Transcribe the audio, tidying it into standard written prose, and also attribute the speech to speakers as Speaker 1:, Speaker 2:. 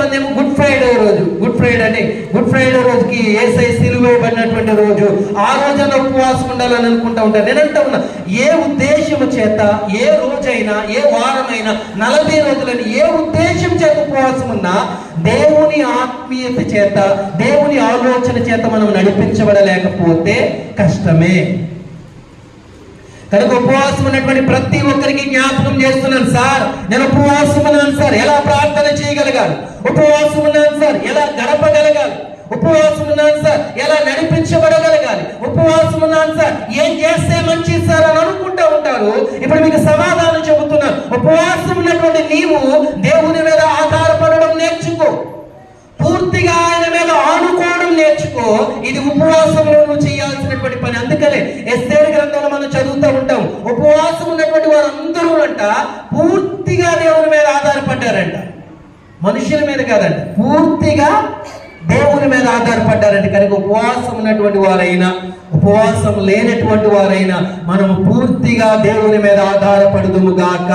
Speaker 1: కొంతమంది ఏమో good Friday రోజుకి యేసయ్య సిలువ వేయబడినటువంటి రోజు, ఆ రోజున ఉపవాసం ఉండాలని అనుకుంటా ఉంటారు. నేనంటా ఉన్నా, ఏ ఉద్దేశం చేత, ఏ రోజైనా, ఏ వారమైనా, 40 రోజులని ఏ ఉద్దేశం చేత ఉపవాసం ఉన్నా దేవుని ఆత్మీయత చేత, దేవుని ఆలోచన చేత మనం నడిపించబడలేకపోతే కష్టమే. కనుక ఉపవాసం ఉన్నటువంటి ప్రతి ఒక్కరికి జ్ఞాపకం చేస్తున్నాను సార్, నేను ఉపవాసం ఉన్నాను సార్, ఎలా ప్రార్థన చేయగలగాలి, ఉపవాసం ఉన్నాను సార్, ఎలా గడపగలగాలి, ఉపవాసం ఉన్నాను సార్, ఎలా నడిపించబడగలగాలి, ఉపవాసం ఉన్నాను సార్, ఏం చేస్తే మంచి సార్ అని అనుకుంటూ ఉంటారు. ఇప్పుడు మీకు సమాధానం చెబుతున్నాను, ఉపవాసం ఉన్నటువంటి నీవు దేవుని మీద ఆధారపడడం నేర్చుకో, పూర్తిగా ఆయన మీద ఆనుకోవడం నేర్చుకో. ఇది ఉపవాసంలో నువ్వు చేయాల్సినటువంటి పని. అందుకనే ఎస్తేరు గ్రంథంలో మనం చదువుతూ ఉంటాం, ఉపవాసం ఉన్నటువంటి వారందరూ అంట పూర్తిగా దేవుని మీద ఆధారపడ్డారంట, మనుషుల మీద కాదంట, పూర్తిగా దేవుని మీద ఆధారపడ్డారంట. కనుక ఉపవాసం ఉన్నటువంటి వారైనా, ఉపవాసం లేనటువంటి వారైనా మనము పూర్తిగా దేవుని మీద ఆధారపడుదుము గాక.